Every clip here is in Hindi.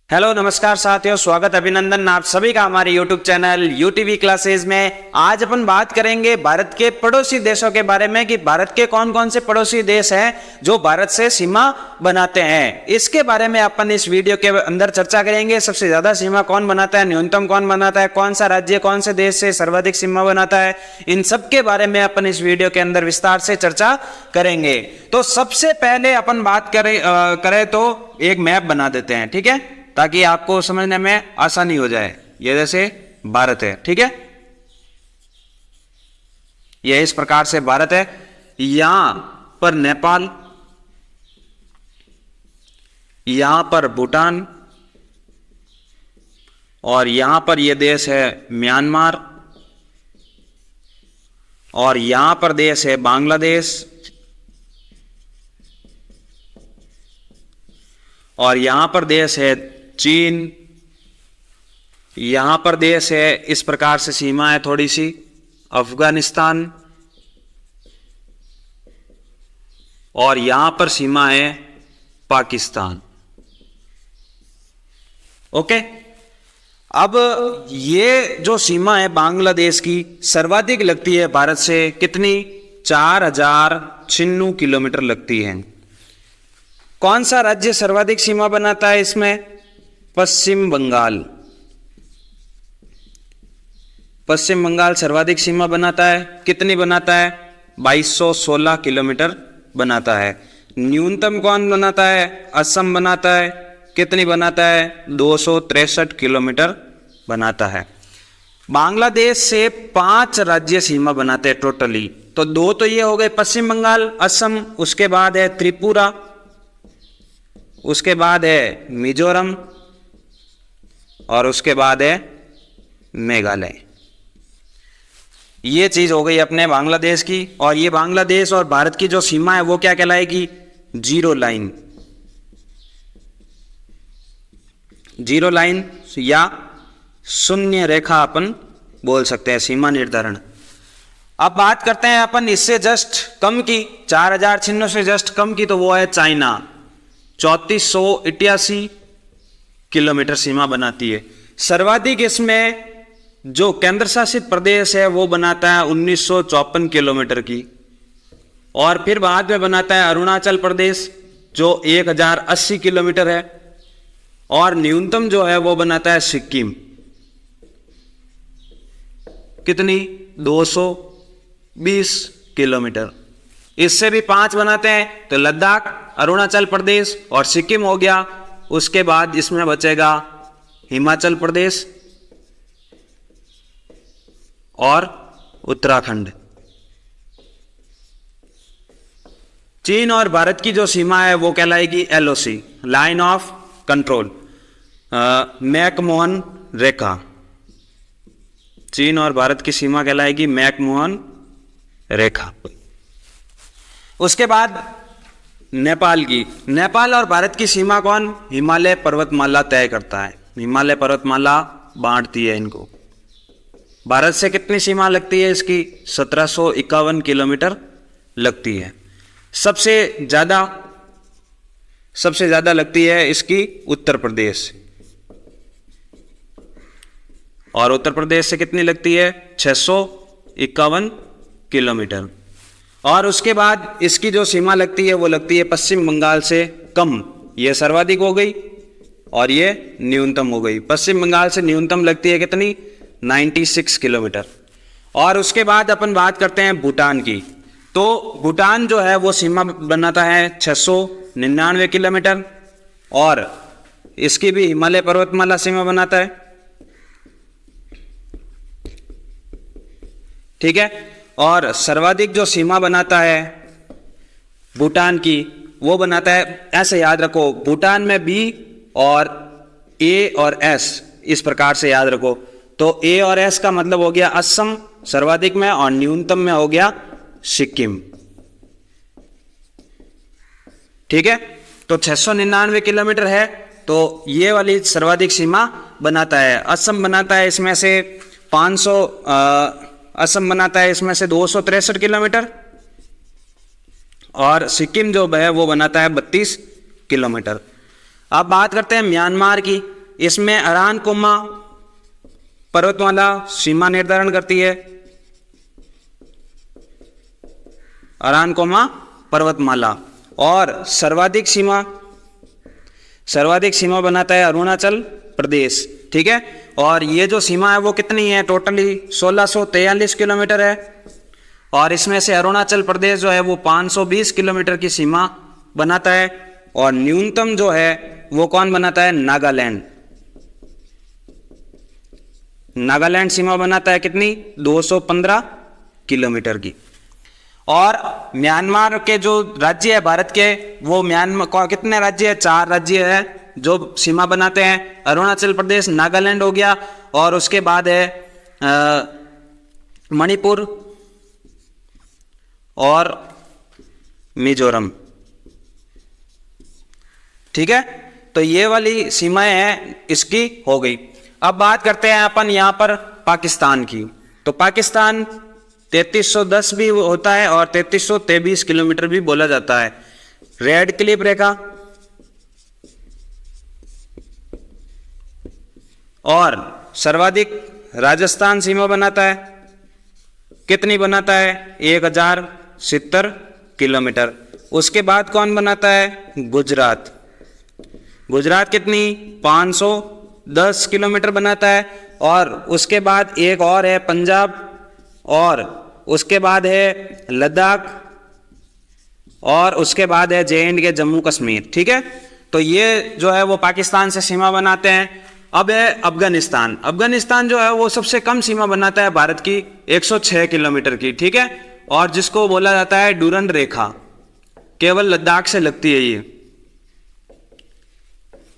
हेलो नमस्कार साथियों, स्वागत अभिनंदन आप सभी का हमारे YouTube चैनल यूटीवी क्लासेज में। आज अपन बात करेंगे भारत के पड़ोसी देशों के बारे में कि भारत के कौन कौन से पड़ोसी देश हैं जो भारत से सीमा बनाते हैं। इसके बारे में अपन इस वीडियो के अंदर चर्चा करेंगे। सबसे ज्यादा सीमा कौन बनाता है, न्यूनतम कौन बनाता है, कौन सा राज्य कौन से देश से सर्वाधिक सीमा बनाता है, इन सब के बारे में अपन इस वीडियो के अंदर विस्तार से चर्चा करेंगे। तो सबसे पहले अपन बात करें तो एक मैप बना देते हैं, ठीक है, ताकि आपको समझने में आसानी हो जाए। ये जैसे भारत है, ठीक है, ये इस प्रकार से भारत है। यहां पर नेपाल, यहां पर भूटान, और यहां पर यह देश है म्यांमार, और यहां पर देश है बांग्लादेश, और यहां पर देश है चीन, यहां पर देश है, इस प्रकार से सीमा है थोड़ी सी, अफगानिस्तान, और यहां पर सीमा है पाकिस्तान। ओके, अब ये जो सीमा है बांग्लादेश की सर्वाधिक लगती है भारत से, कितनी? 4096 किलोमीटर लगती है। कौन सा राज्य सर्वाधिक सीमा बनाता है इसमें? पश्चिम बंगाल। पश्चिम बंगाल सर्वाधिक सीमा बनाता है। कितनी बनाता है? 2216 किलोमीटर बनाता है। न्यूनतम कौन बनाता है? असम बनाता है। कितनी बनाता है? 263 किलोमीटर बनाता है। बांग्लादेश से 5 राज्य सीमा बनाते हैं टोटली। तो 2 तो ये हो गए, पश्चिम बंगाल, असम, उसके बाद है त्रिपुरा, उसके बाद है मिजोरम, और उसके बाद है मेघालय। ये चीज हो गई अपने बांग्लादेश की। और ये बांग्लादेश और भारत की जो सीमा है वो क्या कहलाएगी? Zero line. जीरो लाइन या शून्य रेखा अपन बोल सकते हैं, सीमा निर्धारण। अब बात करते हैं अपन इससे जस्ट कम की, 4000 से जस्ट कम की, तो वो है चाइना। 3488 किलोमीटर सीमा बनाती है। सर्वाधिक इसमें जो केंद्र शासित प्रदेश है वो बनाता है 1954 किलोमीटर की, और फिर बाद में बनाता है अरुणाचल प्रदेश जो 1080 किलोमीटर है, और न्यूनतम जो है वो बनाता है सिक्किम। कितनी? 220 किलोमीटर। इससे भी 5 बनाते हैं, तो लद्दाख, अरुणाचल प्रदेश और सिक्किम हो गया। उसके बाद इसमें बचेगा हिमाचल प्रदेश और उत्तराखंड। चीन और भारत की जो सीमा है वो कहलाएगी LOC, line of control, McMahon रेखा। चीन और भारत की सीमा कहलाएगी मैकमोहन रेखा। उसके बाद नेपाल की, नेपाल और भारत की सीमा कौन? हिमालय पर्वतमाला तय करता है। हिमालय पर्वतमाला बांटती है इनको। भारत से कितनी सीमा लगती है इसकी? 1751 किलोमीटर लगती है। सबसे ज्यादा लगती है इसकी उत्तर प्रदेश, और उत्तर प्रदेश से कितनी लगती है? 651 किलोमीटर। और उसके बाद इसकी जो सीमा लगती है वो लगती है पश्चिम बंगाल से कम। ये सर्वाधिक हो गई और ये न्यूनतम हो गई। पश्चिम बंगाल से न्यूनतम लगती है कितनी? 96 किलोमीटर। और उसके बाद अपन बात करते हैं भूटान की। तो भूटान जो है वो सीमा बनाता है 699 किलोमीटर, और इसकी भी हिमालय पर्वतमाला सीमा बनाता है, ठीक है। और सर्वाधिक जो सीमा बनाता है भूटान की वो बनाता है, ऐसे याद रखो, भूटान में बी और ए और एस, इस प्रकार से याद रखो। तो ए और एस का मतलब हो गया असम सर्वाधिक में, और न्यूनतम में हो गया सिक्किम, ठीक है। तो 699 किलोमीटर है, तो ये वाली सर्वाधिक सीमा बनाता है। असम बनाता है इसमें से 500 असम बनाता है इसमें से 263 किलोमीटर, और सिक्किम जो है वो बनाता है 32 किलोमीटर। अब बात करते हैं म्यांमार की। इसमें अरानकोमा पर्वतमाला सीमा निर्धारण करती है, अरानकोमा पर्वतमाला। और सर्वाधिक सीमा बनाता है अरुणाचल प्रदेश, ठीक है। और ये जो सीमा है वो कितनी है, टोटली 1643 किलोमीटर है। और इसमें से अरुणाचल प्रदेश जो है वो 520 किलोमीटर की सीमा बनाता है। और न्यूनतम जो है वो कौन बनाता है, नागालैंड। नागालैंड सीमा बनाता है कितनी, 215 किलोमीटर की। और म्यांमार के जो राज्य है भारत के, वो म्यांमार कितने राज्य है, 4 राज्य है जो सीमा बनाते हैं, अरुणाचल प्रदेश, नागालैंड हो गया, और उसके बाद है मणिपुर और मिजोरम, ठीक है। तो ये वाली सीमाएं हैं इसकी हो गई। अब बात करते हैं अपन यहां पर पाकिस्तान की। तो पाकिस्तान 3310 भी होता है और 3323 किलोमीटर भी बोला जाता है। रेड क्लिफ रेखा और सर्वाधिक राजस्थान सीमा बनाता है, कितनी बनाता है, 1070 किलोमीटर। उसके बाद कौन बनाता है, गुजरात। गुजरात कितनी, 510 किलोमीटर बनाता है। और उसके बाद एक और है पंजाब, और उसके बाद है लद्दाख, और उसके बाद है J&K जम्मू कश्मीर, ठीक है। तो ये जो है वो पाकिस्तान से सीमा बनाते हैं। अब है अफगानिस्तान। अफगानिस्तान जो है वो सबसे कम सीमा बनाता है भारत की, 106 किलोमीटर की, ठीक है। और जिसको बोला जाता है डूरंड रेखा, केवल लद्दाख से लगती है ये।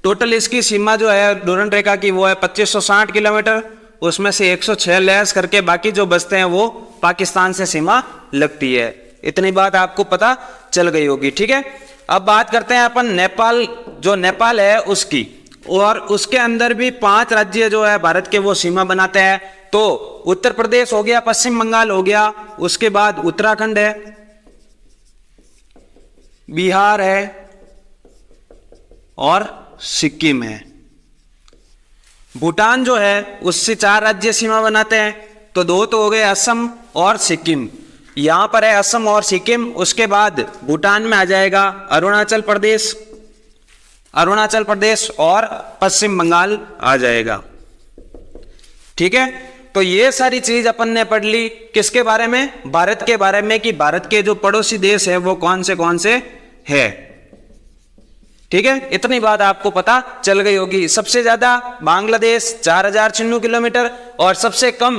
टोटल इसकी सीमा जो है डूरंड रेखा की वो है 2560 किलोमीटर, उसमें से 106 लैस करके बाकी जो बचते हैं वो पाकिस्तान से सीमा लगती है। इतनी बात आपको पता चल गई होगी, ठीक है। अब बात करते हैं अपन नेपाल, जो नेपाल है उसकी, और उसके अंदर भी 5 राज्य जो है भारत के वो सीमा बनाते हैं। तो उत्तर प्रदेश हो गया, पश्चिम बंगाल हो गया, उसके बाद उत्तराखंड है, बिहार है और सिक्किम है। भूटान जो है उससे 4 राज्य सीमा बनाते हैं। तो 2 तो हो गए, असम और सिक्किम। यहां पर है असम और सिक्किम। उसके बाद भूटान में आ जाएगा अरुणाचल प्रदेश और पश्चिम बंगाल आ जाएगा, ठीक है। तो ये सारी चीज अपन ने पढ़ ली किसके बारे में, भारत के बारे में, कि भारत के जो पड़ोसी देश है वो कौन से है, ठीक है। इतनी बात आपको पता चल गई होगी। सबसे ज्यादा बांग्लादेश 4096 किलोमीटर और सबसे कम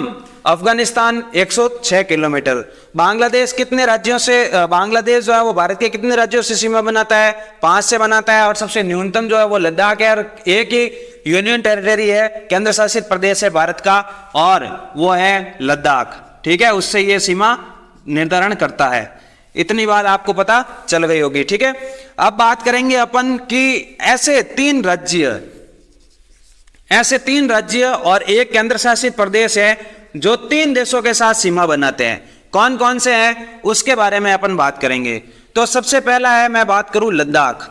अफगानिस्तान 106 किलोमीटर। बांग्लादेश कितने राज्यों से, बांग्लादेश जो है वो भारत के कितने राज्यों से सीमा बनाता है, 5 से बनाता है। और सबसे न्यूनतम जो है वो लद्दाख है, और एक ही यूनियन टेरिटरी है, केंद्र शासित प्रदेश है भारत का, और वो है लद्दाख, ठीक है। उससे ये सीमा निर्धारण करता है। इतनी बात आपको पता चल गई होगी, ठीक है। अब बात करेंगे अपन कि ऐसे 3 राज्य और एक केंद्र शासित प्रदेश है जो 3 देशों के साथ सीमा बनाते हैं। कौन कौन से हैं उसके बारे में अपन बात करेंगे। तो सबसे पहला है, मैं बात करूं लद्दाख,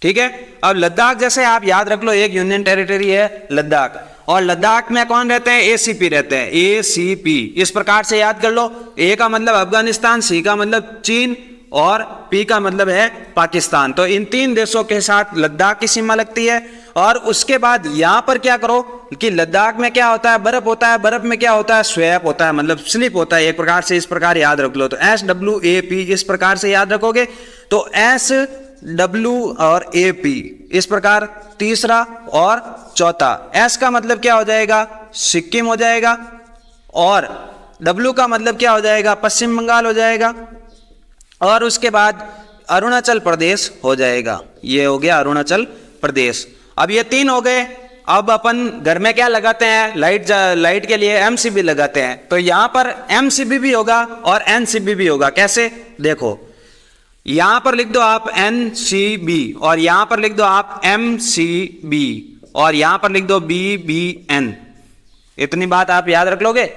ठीक है। अब लद्दाख जैसे आप याद रख लो, एक यूनियन टेरिटरी है लद्दाख, और लद्दाख में कौन रहते हैं, ACP रहते हैं, ACP। इस प्रकार से याद कर लो, A का मतलब अफगानिस्तान, C का मतलब चीन, और P का मतलब है पाकिस्तान। तो इन 3 देशों के साथ लद्दाख की सीमा लगती है। और उसके बाद यहां पर क्या करो कि लद्दाख में क्या होता है, बर्फ होता है, बर्फ में क्या होता है, स्वैप होता है, मतलब स्लिप होता है एक प्रकार से। इस प्रकार याद रख लो, तो SWAP इस प्रकार से याद रखोगे। तो SW और AP इस प्रकार, तीसरा और चौथा। S का मतलब क्या हो जाएगा, सिक्किम हो जाएगा, और W का मतलब क्या हो जाएगा, पश्चिम बंगाल हो जाएगा, और उसके बाद अरुणाचल प्रदेश हो जाएगा। ये हो गया अरुणाचल प्रदेश। अब ये 3 हो गए। अब अपन घर में क्या लगाते हैं, लाइट के लिए MCB लगाते हैं। तो यहां पर MCB भी होगा और NCB भी होगा। कैसे, देखो यहां पर लिख दो आप NCB, और यहां पर लिख दो आप MCB, और यहां पर लिख दो BBN। इतनी बात आप याद रख लोगे।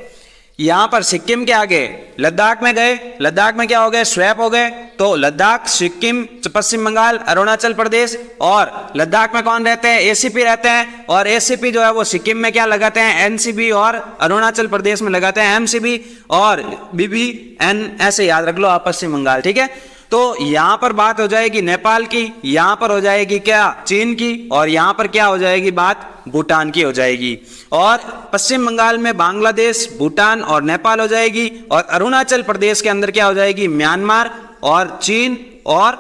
यहाँ पर सिक्किम के आगे लद्दाख में गए, लद्दाख में क्या हो गए, स्वैप हो गए। तो लद्दाख, सिक्किम, पश्चिम बंगाल, अरुणाचल प्रदेश, और लद्दाख में कौन रहते हैं, एसीपी रहते हैं, और एसीपी जो है वो सिक्किम में क्या लगाते हैं, एनसीबी, और अरुणाचल प्रदेश में लगाते हैं एमसीबी, और बीबीएन, ऐसे याद रख लो आप, पश्चिम बंगाल। ठीक है, तो यहां पर बात हो जाएगी नेपाल की, यहां पर हो जाएगी क्या, चीन की, और यहां पर क्या हो जाएगी बात, भूटान की हो जाएगी। और पश्चिम बंगाल में बांग्लादेश, भूटान और नेपाल हो जाएगी, और अरुणाचल प्रदेश के अंदर क्या हो जाएगी, म्यांमार और चीन और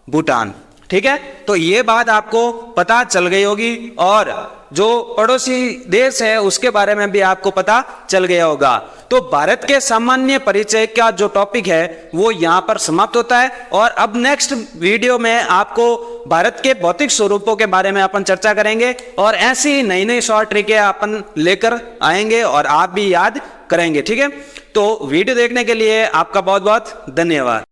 भूटान। ठीक है, तो ये बात आपको पता चल गई होगी, और जो पड़ोसी देश है उसके बारे में भी आपको पता चल गया होगा। तो भारत के सामान्य परिचय का जो टॉपिक है वो यहाँ पर समाप्त होता है, और अब नेक्स्ट वीडियो में आपको भारत के भौतिक स्वरूपों के बारे में अपन चर्चा करेंगे, और ऐसी नई नई शॉर्ट ट्रिकें अपन लेकर आएंगे और आप भी याद करेंगे। ठीक है, तो वीडियो देखने के लिए आपका बहुत बहुत धन्यवाद।